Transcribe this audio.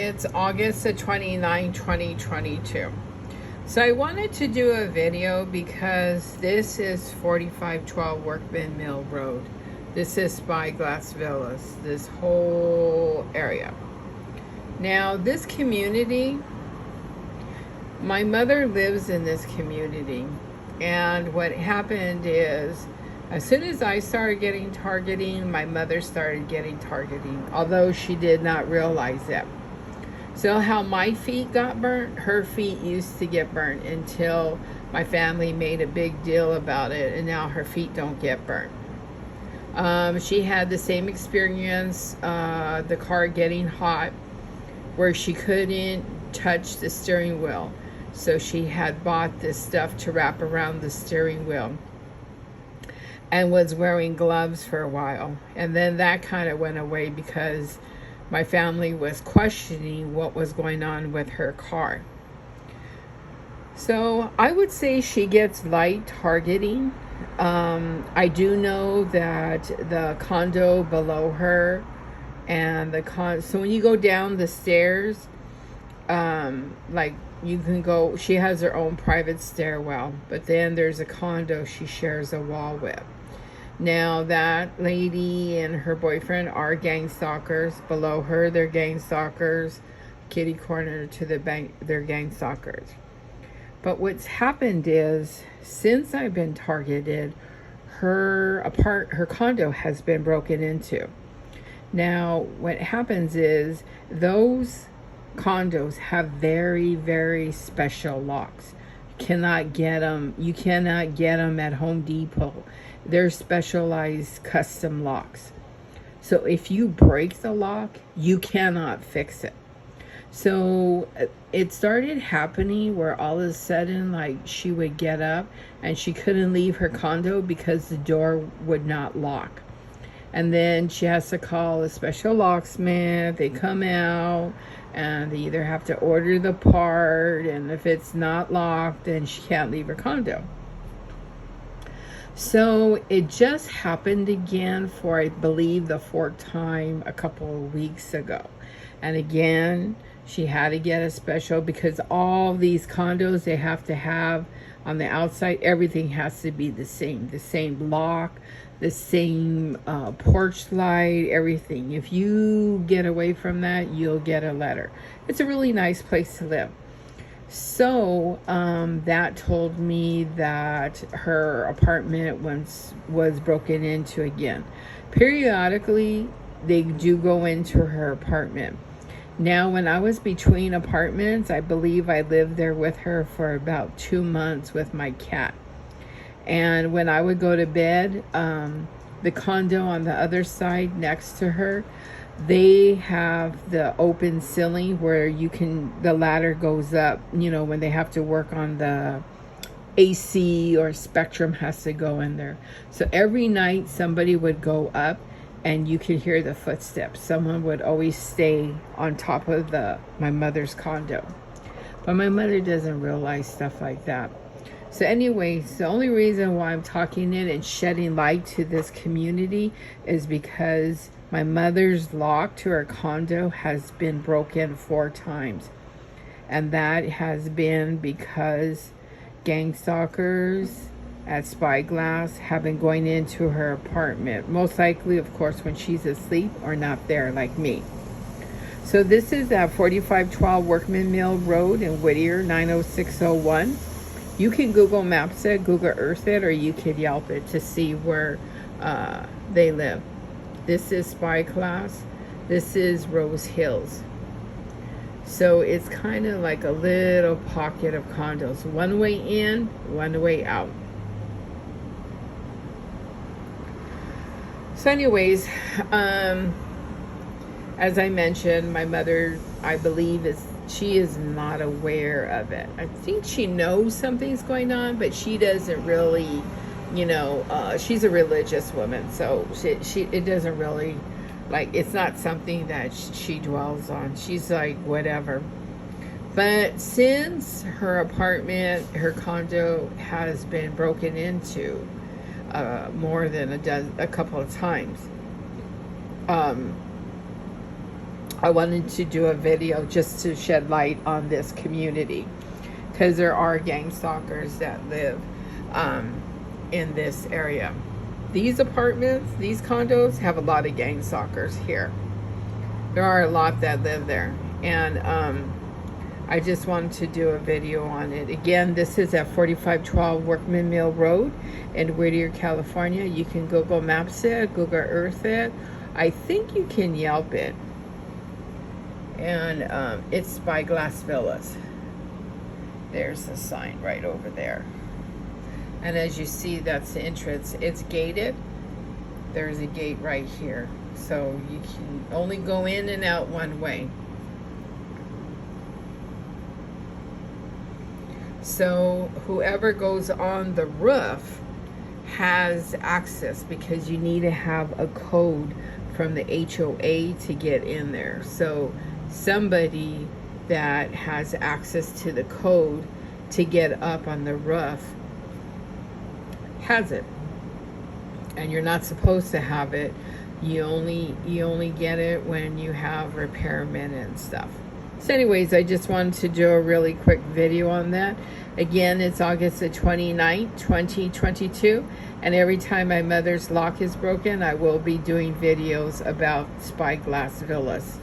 It's August the 29th, 2022. So I wanted to do a video because this is 4512 Workman Mill Road. This is Spyglass Villas, this whole area. Now this community, my mother lives in this community, and what happened is as soon as I started getting targeting, my mother started getting targeting, although she did not realize it. So how my feet got burnt, her feet used to get burnt until my family made a big deal about it, and now her feet don't get burnt. She had the same experience, the car getting hot, where she couldn't touch the steering wheel. So she had bought this stuff to wrap around the steering wheel and was wearing gloves for a while. And then that kind of went away because my family was questioning what was going on with her car. So I would say she gets light targeting. I do know that the condo below her and so when you go down the stairs, like you can go, she has her own private stairwell, but then there's a condo she shares a wall with. Now that lady and her boyfriend are gangstalkers. Below her, they're gangstalkers. Kitty corner to the bank, they're gangstalkers. But what's happened is, since I've been targeted, her condo has been broken into. Now, what happens is those condos have very, very special locks. You cannot get them at Home Depot. They're specialized custom locks. So if you break the lock, you cannot fix it. So it started happening where all of a sudden, like, she would get up and she couldn't leave her condo because the door would not lock. And then she has to call a special locksmith. They come out and they either have to order the part, and if it's not locked, then she can't leave her condo. So it just happened again for, I believe, the fourth time a couple of weeks ago. And again, she had to get a special, because all these condos, they have to have on the outside, everything has to be the same lock, the same porch light, everything. If you get away from that, you'll get a letter. It's a really nice place to live. So that told me that her apartment once was broken into again. Periodically, they do go into her apartment. Now, when I was between apartments, I believe I lived there with her for about 2 months with my cat. And when I would go to bed, the condo on the other side next to her, they have the open ceiling where the ladder goes up, when they have to work on the AC, or Spectrum has to go in there. So every night somebody would go up and you could hear the footsteps. Someone would always stay on top of my mother's condo. But my mother doesn't realize stuff like that. So anyways, the only reason why I'm talking it and shedding light to this community is because my mother's lock to her condo has been broken 4 times. And that has been because gangstalkers at Spyglass have been going into her apartment. Most likely, of course, when she's asleep or not there, like me. So this is at 4512 Workman Mill Road in Whittier, 90601. You can Google Maps it, Google Earth it, or you could Yelp it to see where they live. This is Spyglass. This is Rose Hills. So it's kind of like a little pocket of condos. One way in, one way out. So anyways, as I mentioned, my mother, I believe, she is not aware of it. I think she knows something's going on, but she doesn't really, she's a religious woman, so it doesn't really, like, it's not something that she dwells on. She's like, whatever. But since her apartment, her condo has been broken into more than a couple of times, I wanted to do a video just to shed light on this community, because there are gang stalkers that live in this area. These apartments, these condos have a lot of gang stalkers here. There are a lot that live there, and I just wanted to do a video on it. Again, this is at 4512 Workman Mill Road in Whittier, California. You can Google Maps it, Google Earth it. I think you can Yelp it. And it's Spyglass Villas. There's the sign right over there. And as you see, that's the entrance. It's gated. There's a gate right here. So you can only go in and out one way. So whoever goes on the roof has access, because you need to have a code from the HOA to get in there. So somebody that has access to the code to get up on the roof has it, and you're not supposed to have it. You only get it when you have repairmen and stuff. So anyways, I just wanted to do a really quick video on that. Again, it's August the 29th, 2022, and every time my mother's lock is broken, I will be doing videos about Spyglass Villas.